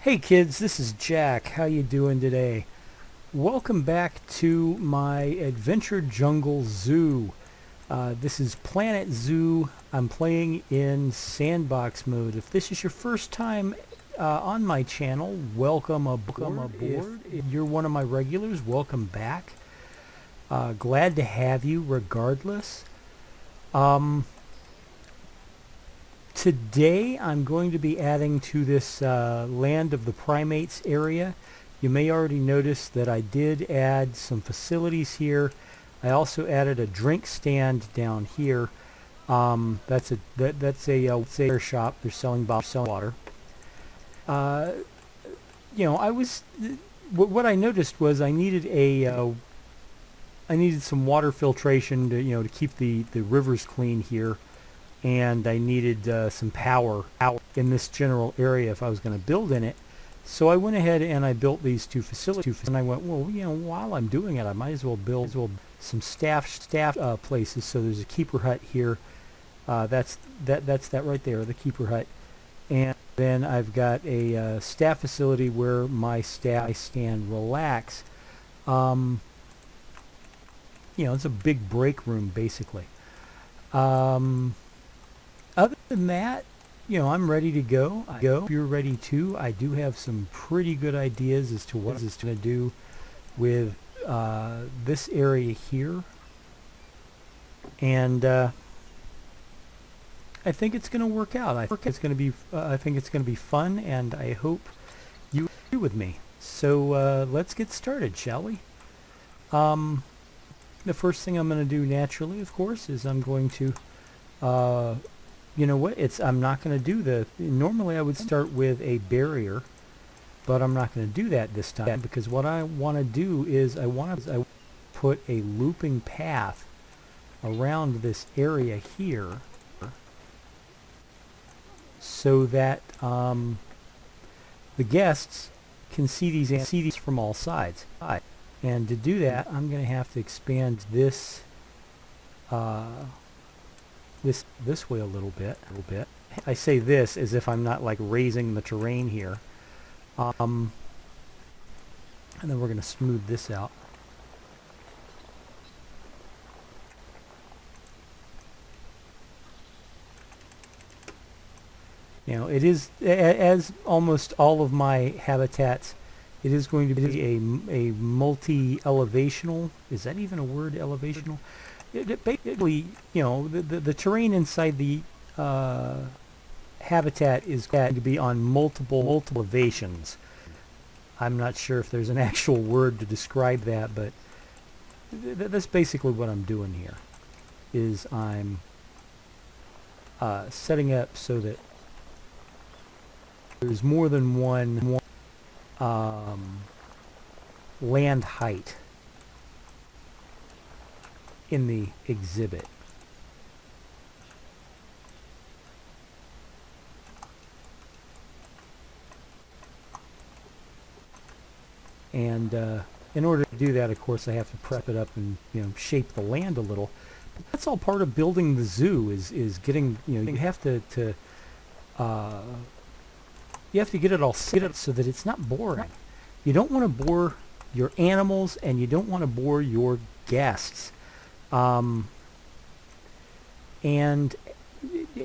Hey kids, this is Jack. How you doing today? Welcome back to my Adventure Jungle Zoo. This is Planet Zoo. I'm playing in Sandbox mode. If this is your first time on my channel, welcome aboard. If you're one of my regulars, welcome back. Glad to have you regardless. Today I'm going to be adding to this land of the primates area. You may already notice that I did add some facilities here. I also added a drink stand down here. That's a shop. They're selling water. What I noticed was I needed some water filtration to keep the rivers clean here. And I needed some power out in this general area if I was going to build in it. So I went ahead and I built these two facilities. And I went, well, while I'm doing it, I might as well build some staff places. So there's a keeper hut here. That's that right there, the keeper hut. And then I've got a staff facility where my staff can relax. It's a big break room basically. Other than that, I'm ready to go. If you're ready too, I do have some pretty good ideas as to what it's going to do with this area here. And I think it's going to work out. I think it's going to be fun, and I hope you agree with me. So let's get started, shall we? The first thing I'm going to do naturally, of course, is I'm going to I'm not going to do normally I would start with a barrier, but I'm not going to do that this time because what I want to do is I want to put a looping path around this area here so that the guests can see these from all sides. And to do that, I'm going to have to expand this this way a little bit. I say this as if I'm not like raising the terrain here. And then we're going to smooth this out. It is, as almost all of my habitats, it is going to be a multi-elevational. Is that even a word, elevational? Basically, the terrain inside the habitat is going to be on multiple elevations. I'm not sure if there's an actual word to describe that, but that's basically what I'm doing here. Is I'm setting up so that there's more than one land height in the exhibit. And in order to do that, of course, I have to prep it up and shape the land a little. But that's all part of building the zoo. Is getting you have to get it all set up so that it's not boring. You don't want to bore your animals, and you don't want to bore your guests. And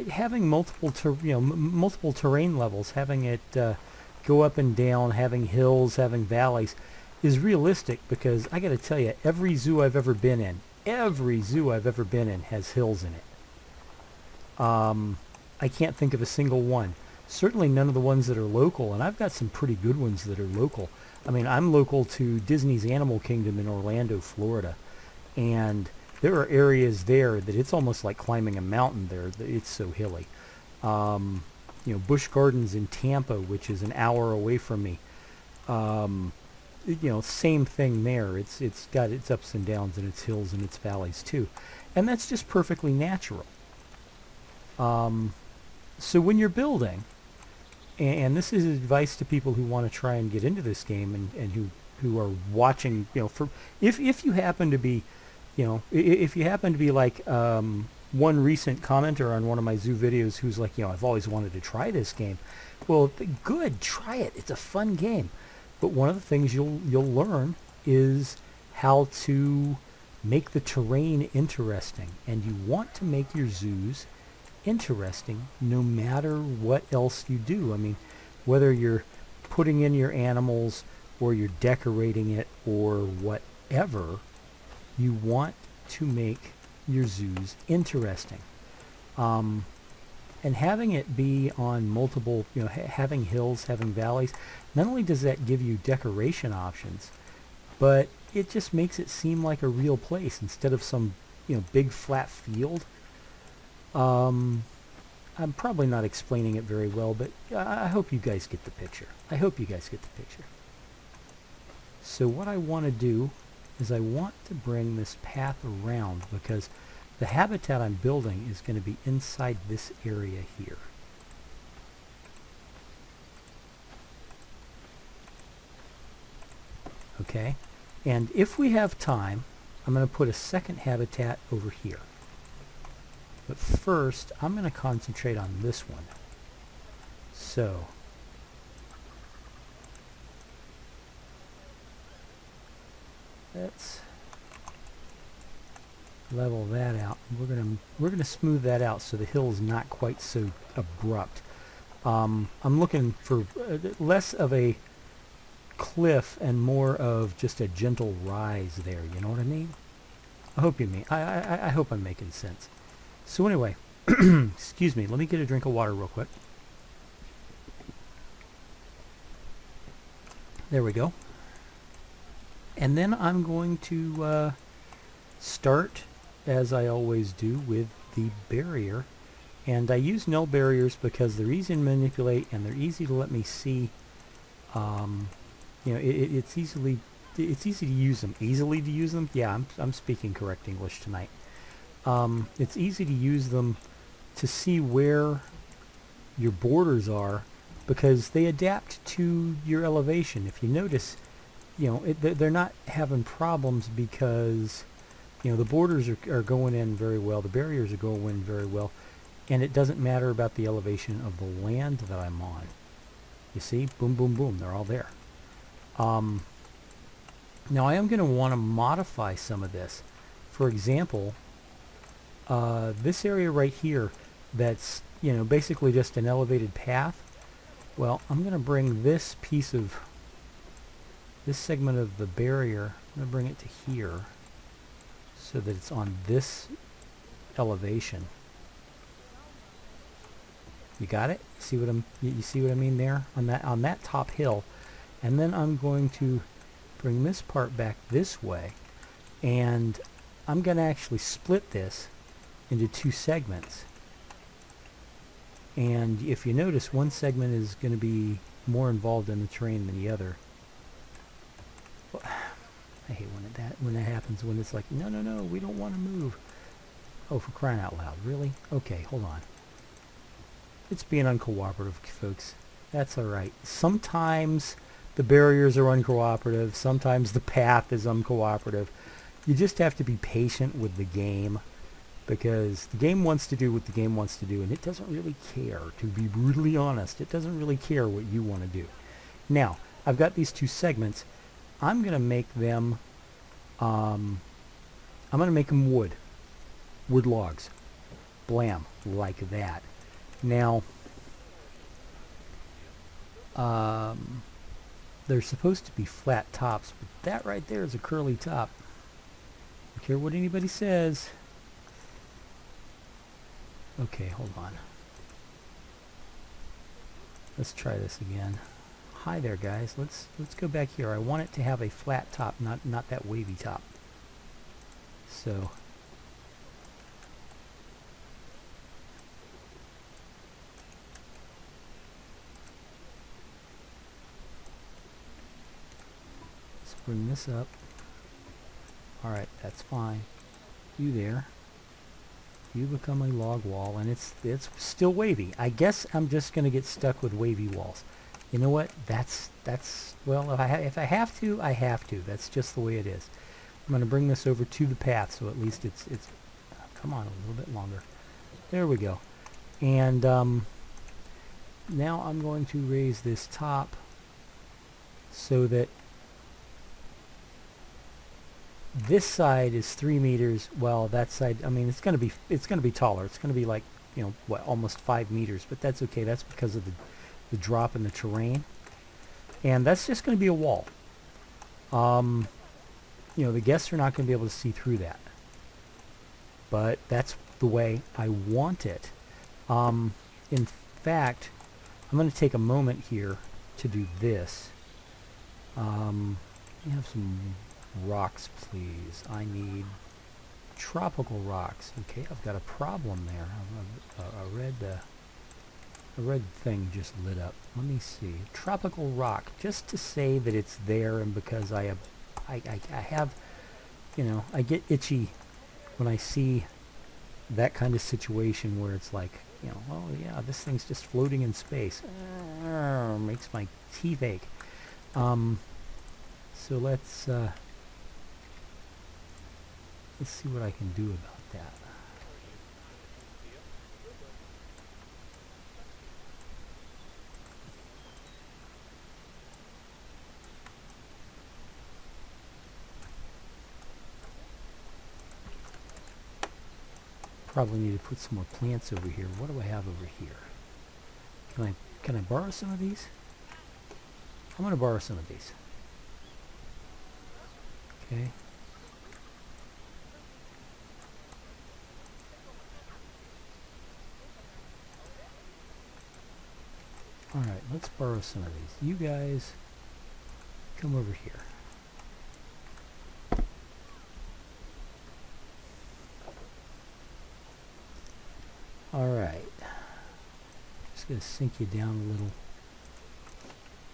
having multiple terrain levels, having it go up and down, having hills, having valleys, is realistic because I got to tell you, every zoo I've ever been in has hills in it. I can't think of a single one. Certainly none of the ones that are local, and I've got some pretty good ones that are local. I mean, I'm local to Disney's Animal Kingdom in Orlando, Florida, and there are areas there that it's almost like climbing a mountain there. It's so hilly. Busch Gardens in Tampa, which is an hour away from me. Same thing there. It's got its ups and downs and its hills and its valleys too. And that's just perfectly natural. So when you're building, and this is advice to people who want to try and get into this game and who are watching, if you happen to be, if you happen to be like one recent commenter on one of my zoo videos who's like, I've always wanted to try this game. Well, good, try it. It's a fun game. But one of the things you'll learn is how to make the terrain interesting. And you want to make your zoos interesting no matter what else you do. I mean, whether you're putting in your animals or you're decorating it or whatever, you want to make your zoos interesting. And having it be on multiple, having hills, having valleys, not only does that give you decoration options, but it just makes it seem like a real place instead of some, big flat field. I'm probably not explaining it very well, but I hope you guys get the picture. So what I want to do is I want to bring this path around because the habitat I'm building is going to be inside this area here. Okay, and if we have time, I'm going to put a second habitat over here. But first, I'm going to concentrate on this one. So, let's level that out. We're gonna smooth that out so the hill is not quite so abrupt. I'm looking for less of a cliff and more of just a gentle rise there. You know what I mean? I hope you mean. I hope I'm making sense. So anyway, excuse me. Let me get a drink of water real quick. There we go. And then I'm going to start, as I always do, with the barrier. And I use null barriers because they're easy to manipulate and they're easy to let me see. It's easy to use them. Easily to use them? Yeah, I'm speaking correct English tonight. It's easy to use them to see where your borders are because they adapt to your elevation. If you notice, they're not having problems because the borders are going in very well, the barriers are going in very well, and it doesn't matter about the elevation of the land that I'm on. You see? Boom, boom, boom. They're all there. Now I am going to want to modify some of this. For example, this area right here that's, basically just an elevated path. Well, I'm going to bring this segment of the barrier, I'm going to bring it to here so that it's on this elevation. You got it? You see what I mean there on that top hill? And then I'm going to bring this part back this way, and I'm going to actually split this into two segments. And if you notice, one segment is going to be more involved in the terrain than the other. Well, I hate when that happens, when it's like, no, we don't want to move. Oh, for crying out loud, really? Okay, hold on. It's being uncooperative, folks. That's alright. Sometimes the barriers are uncooperative, sometimes the path is uncooperative. You just have to be patient with the game, because the game wants to do what the game wants to do, and it doesn't really care, to be brutally honest. It doesn't really care what you want to do. Now, I've got these two segments. I'm going to make them, wood logs. Blam, like that. Now, they're supposed to be flat tops, but that right there is a curly top. I don't care what anybody says. Okay, hold on. Let's try this again. Hi there, guys. Let's go back here. I want it to have a flat top, not that wavy top. So let's bring this up. All right, that's fine. You there. You become a log wall, and it's still wavy. I guess I'm just going to get stuck with wavy walls. You know what? That's well, if I have to, I have to. That's just the way it is. I'm going to bring this over to the path, so at least it's Come on, a little bit longer. There we go. And now I'm going to raise this top so that this side is 3 meters. Well, that side, I mean, it's going to be taller. It's going to be like, you know, what, almost 5 meters, but that's okay. That's because of the drop in the terrain. And that's just going to be a wall. You know, the guests are not going to be able to see through that. But that's the way I want it. In fact, I'm going to take a moment here to do this. Let me have some rocks, please. I need tropical rocks. Okay, I've got a problem there. A red thing just lit up. Let me see. Tropical rock, just to say that it's there, and because I have, you know, I get itchy when I see that kind of situation where it's like, you know, oh yeah, this thing's just floating in space. Makes my teeth ache. So let's see what I can do about that. Probably need to put some more plants over here. What do I have over here? Can I borrow some of these? I'm going to borrow some of these. Okay. All right, let's borrow some of these. You guys come over here. All right. Just going to sink you down a little.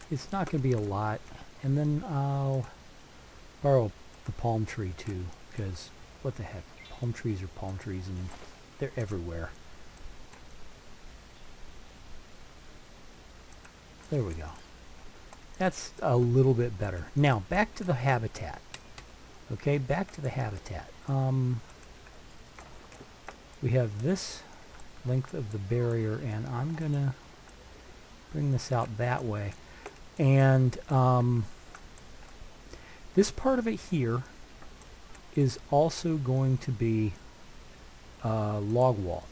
It's not going to be a lot. And then I'll borrow the palm tree too, because what the heck? Palm trees are palm trees and they're everywhere. There we go. That's a little bit better. Now back to the habitat. Okay, back to the habitat. We have this length of the barrier, and I'm gonna bring this out that way. And this part of it here is also going to be a log wall.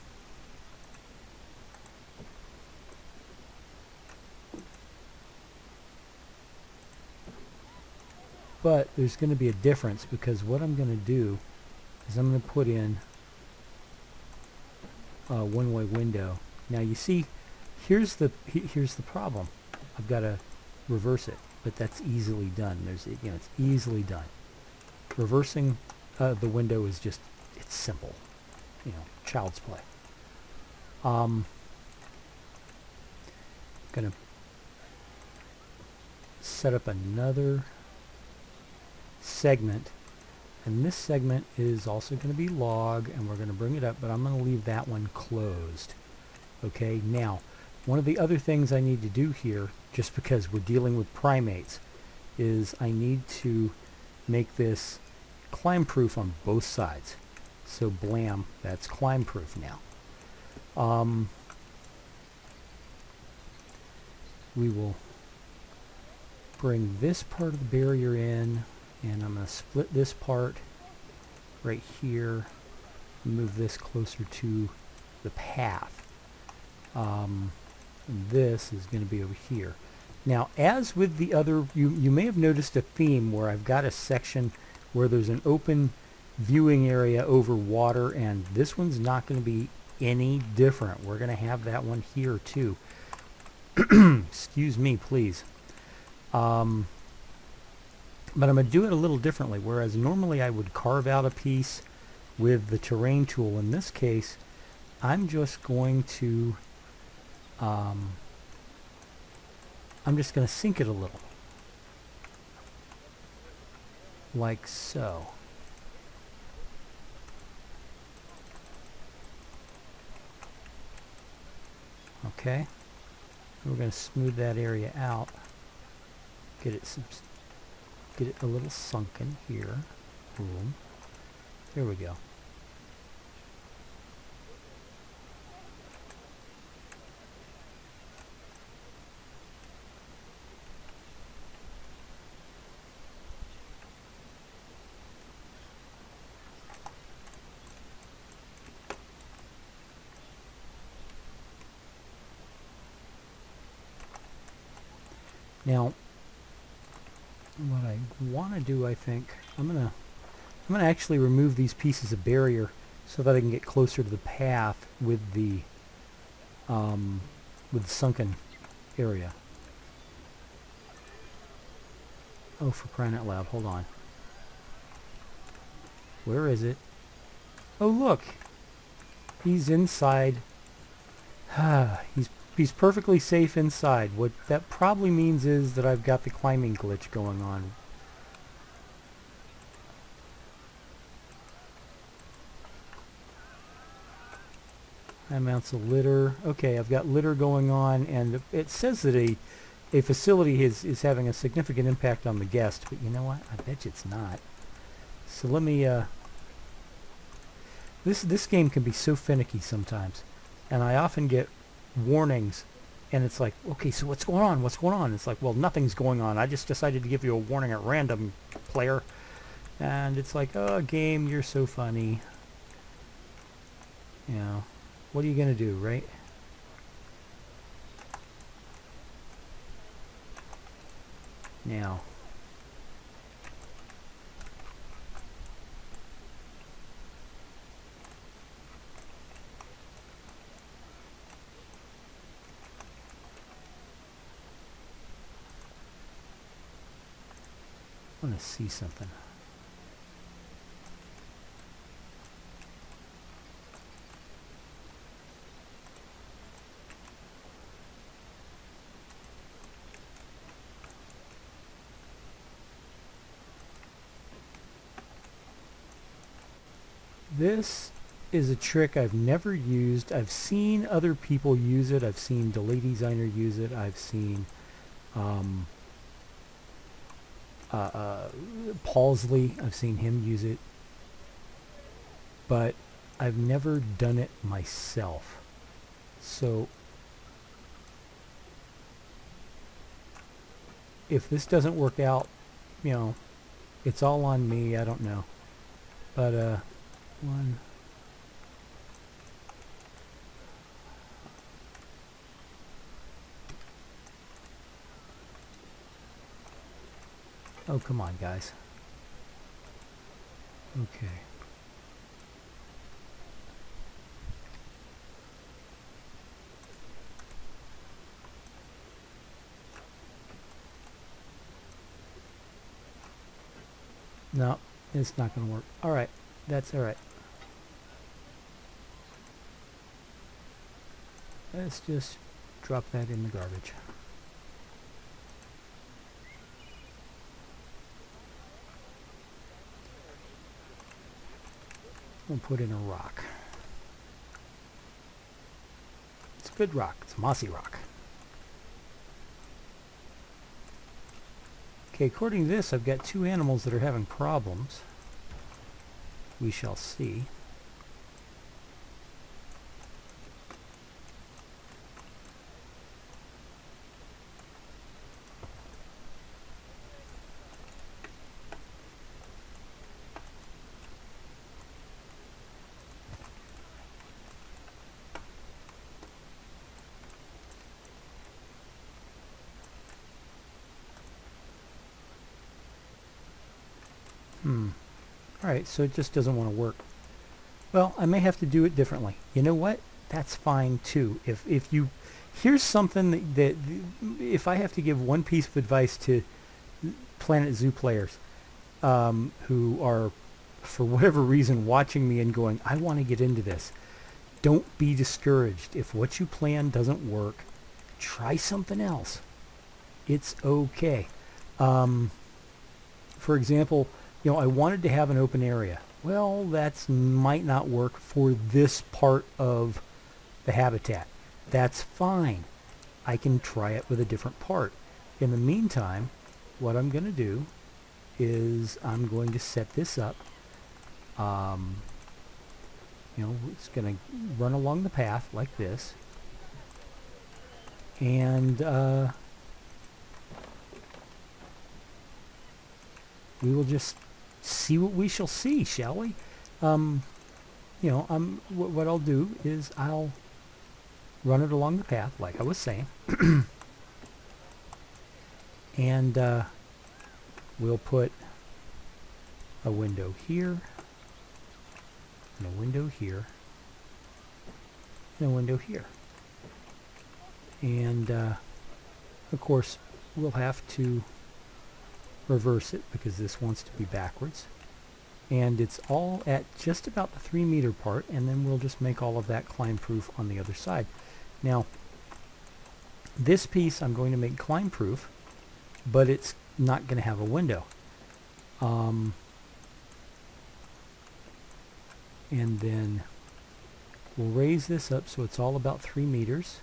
But there's going to be a difference, because what I'm going to do is I'm going to put in a one-way window. Now you see, here's the problem. I've got to reverse it, but that's easily done. You know, it's easily done. Reversing the window is just, it's simple. You know, child's play. Gonna set up another segment, and this segment is also going to be log, and we're going to bring it up, but I'm going to leave that one closed. Okay, now one of the other things I need to do here, just because we're dealing with primates, is I need to make this climb proof on both sides. So blam, that's climb proof now. We will bring this part of the barrier in, and I'm going to split this part right here, move this closer to the path. And this is going to be over here. Now, as with the other, you may have noticed a theme where I've got a section where there's an open viewing area over water, and this one's not going to be any different. We're going to have that one here too. Excuse me, please. But I'm going to do it a little differently. Whereas normally I would carve out a piece with the terrain tool, in this case I'm just going to sink it a little, like so. Okay, we're going to smooth that area out, get it a little sunken here. Boom. There we go. Now, what I want to do, I think, I'm gonna actually remove these pieces of barrier so that I can get closer to the path with the sunken area. Oh, for crying out loud! Hold on. Where is it? Oh, look! He's inside. He's perfectly safe inside. What that probably means is that I've got the climbing glitch going on. High amounts of litter. Okay, I've got litter going on, and it says that a facility is having a significant impact on the guest, but you know what? I bet you it's not. So let me, this game can be so finicky sometimes, and I often get warnings, and it's like, okay, so what's going on? What's going on? It's like, well, nothing's going on. I just decided to give you a warning at random, player. And it's like, oh, game, you're so funny. You know, what are you going to do, right? Now, I want to see something. This is a trick I've never used. I've seen other people use it. I've seen Delay Designer use it. I've seen Paulsley, I've seen him use it. But I've never done it myself. So if this doesn't work out, you know, it's all on me. I don't know. But one. Oh, come on, guys. Okay. No, it's not going to work. All right. That's all right. Let's just drop that in the garbage. We'll put in a rock. It's a good rock. It's mossy rock. Okay, according to this, I've got two animals that are having problems. We shall see. Alright, so it just doesn't want to work. Well, I may have to do it differently. You know what? That's fine too. If you... Here's something that if I have to give one piece of advice to Planet Zoo players who are, for whatever reason, watching me and going, I want to get into this. Don't be discouraged. If what you plan doesn't work, try something else. It's okay. For example, you know, I wanted to have an open area. Well, that might not work for this part of the habitat. That's fine. I can try it with a different part. In the meantime, what I'm going to do is I'm going to set this up. You know, it's going to run along the path like this. And we will just see what we shall see, shall we? You know, what I'll do is I'll run it along the path, like I was saying. And we'll put a window here, and a window here, and a window here. And of course we'll have to reverse it because this wants to be backwards. And it's all at just about the 3 meter part, and then we'll just make all of that climb proof on the other side. Now this piece I'm going to make climb proof, but it's not going to have a window. And then we'll raise this up so it's all about 3 meters.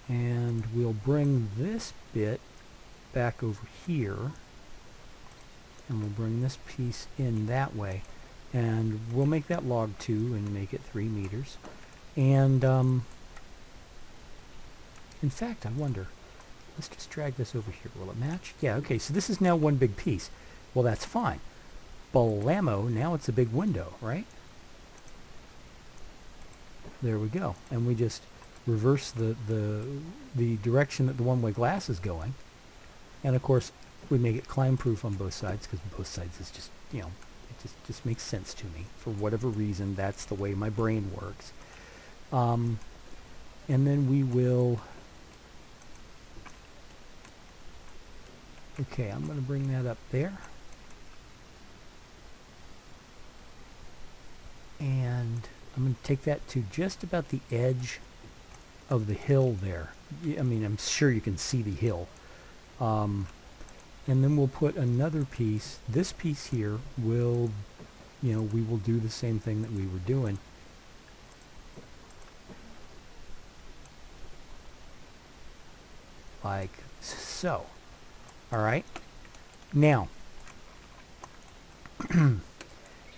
And we'll bring this bit back over here, and we'll bring this piece in that way, and we'll make that log 2 and make it 3 meters. And in fact, I wonder, let's just drag this over here. Will it match? Yeah, okay, so this is now one big piece. Well, that's fine. Blammo, now it's a big window, right? There we go. And we just reverse the direction that the one-way glass is going. And of course, we make it climb proof on both sides, because both sides is just, you know, it just makes sense to me. For whatever reason, that's the way my brain works. And then we will... Okay, I'm going to bring that up there. And I'm going to take that to just about the edge of the hill there. I mean, I'm sure you can see the hill. And then we'll put another piece. This piece here will, you know, we will do the same thing that we were doing. Like so. All right. Now,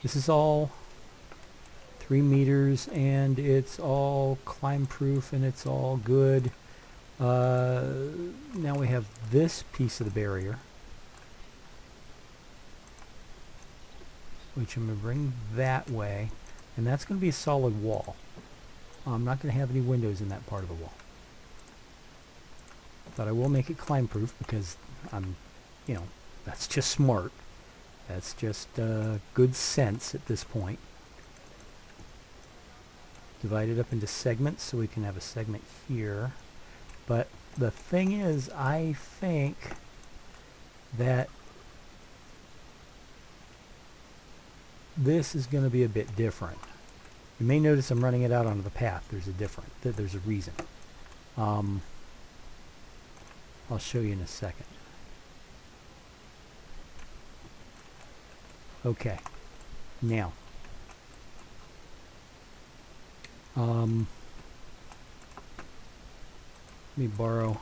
this is all 3 meters, and it's all climb proof, and it's all good. Now we have this piece of the barrier, which I'm going to bring that way, and that's going to be a solid wall. I'm not going to have any windows in that part of the wall. But I will make it climb proof because I'm, you know, that's just smart. That's just good sense at this point. Divide it up into segments so we can have a segment here. But the thing is, I think that this is going to be a bit different. You may notice I'm running it out onto the path. There's a reason. I'll show you in a second. Okay. Now, let me borrow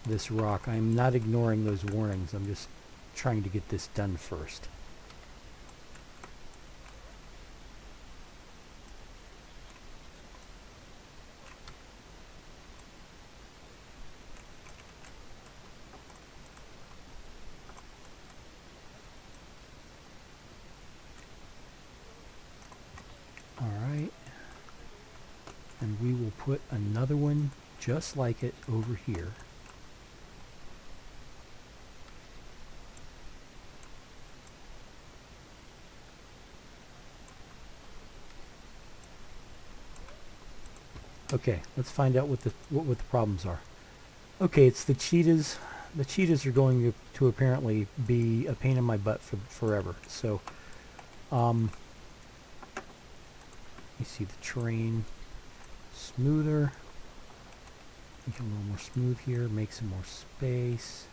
this rock. I'm not ignoring those warnings. I'm just trying to get this done first. And we will put another one just like it over here. Okay, let's find out what the problems are. Okay, it's the cheetahs. The cheetahs are going to apparently be a pain in my butt for forever. So, you see the terrain. Smoother. Make it a little more smooth here. Make some more space.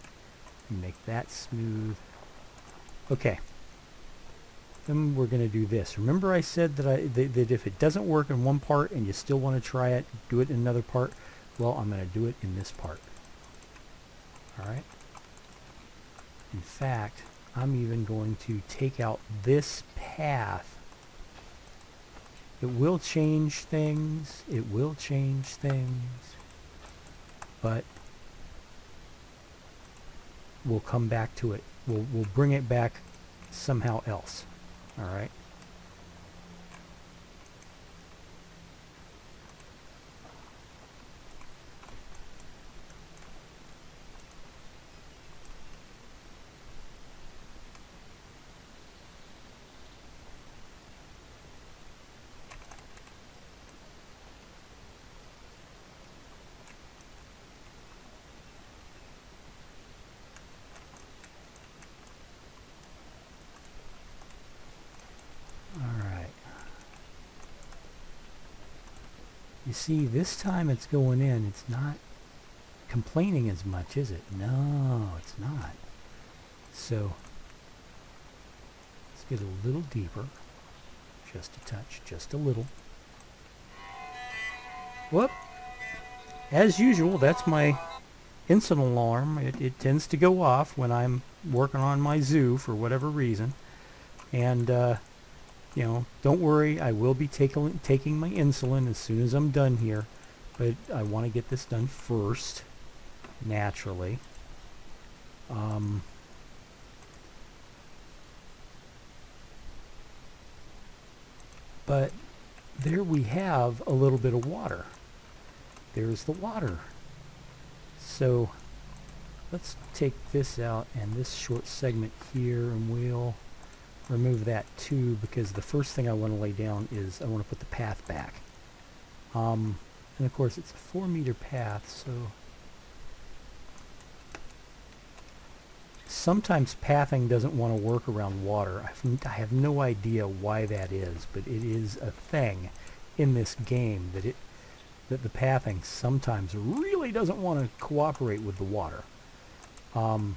And make that smooth. Okay. Then we're going to do this. Remember I said that that if it doesn't work in one part and you still want to try it, do it in another part? Well, I'm going to do it in this part. Alright? In fact, I'm even going to take out this path. It will change things. It will change things. But we'll come back to it. We'll bring it back somehow else. All right. You see, this time it's going in. It's not complaining as much, is it? No, it's not. So let's get a little deeper. Just a touch, just a little. Whoop! As usual, that's my incident alarm. It tends to go off when I'm working on my zoo for whatever reason. And, you know, don't worry, I will be taking my insulin as soon as I'm done here. But I want to get this done first, naturally. But there we have a little bit of water. There's the water. So let's take this out and this short segment here, and we'll remove that too, because the first thing I want to lay down is I want to put the path back. And of course it's a 4-meter path, so sometimes pathing doesn't want to work around water. I have no idea why that is, but it is a thing in this game that the pathing sometimes really doesn't want to cooperate with the water. But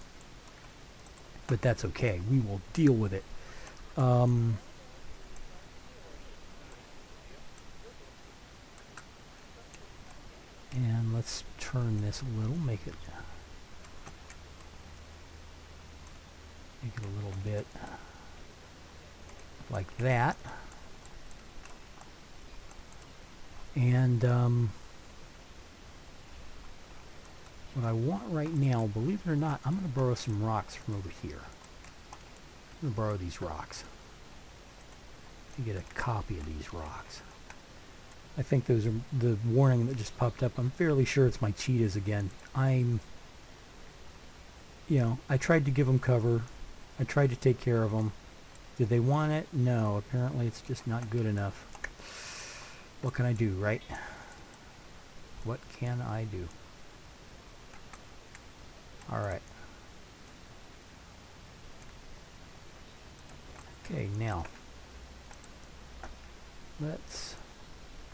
that's okay. We will deal with it. And let's turn this a little, make it a little bit like that. And what I want right now, believe it or not, I'm going to borrow some rocks from over here. I'm going to borrow these rocks. To get a copy of these rocks. I think those are the warning that just popped up. I'm fairly sure it's my cheetahs again. You know, I tried to give them cover. I tried to take care of them. Did they want it? No. Apparently it's just not good enough. What can I do, right? What can I do? Alright. Okay, now let's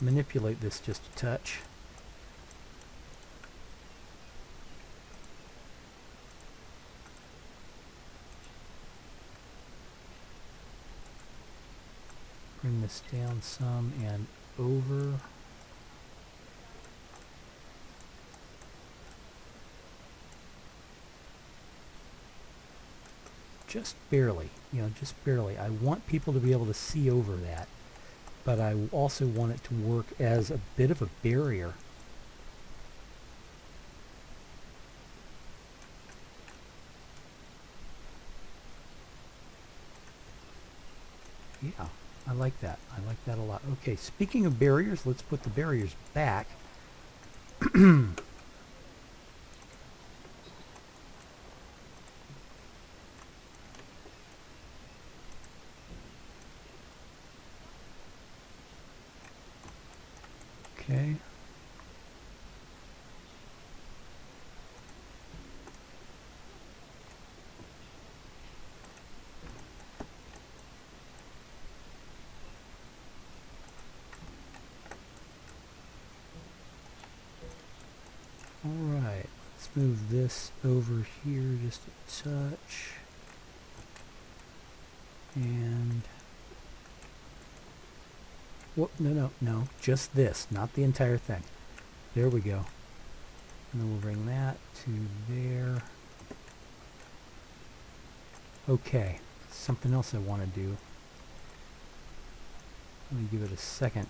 manipulate this just a touch. Bring this down some and over. Just barely, you know, just barely. I want people to be able to see over that, but I also want it to work as a bit of a barrier. Yeah, I like that. I like that a lot. Okay, speaking of barriers, let's put the barriers back. Okay. All right, let's move this over here just a touch. And whoop, no, just this, not the entire thing. There we go. And then we'll bring that to there. Okay, something else I want to do. Let me give it a second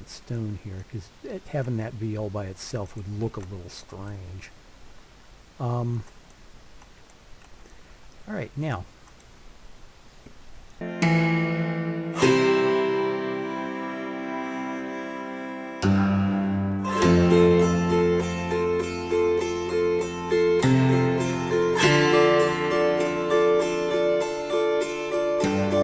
stone here, because having that be all by itself would look a little strange. Alright, now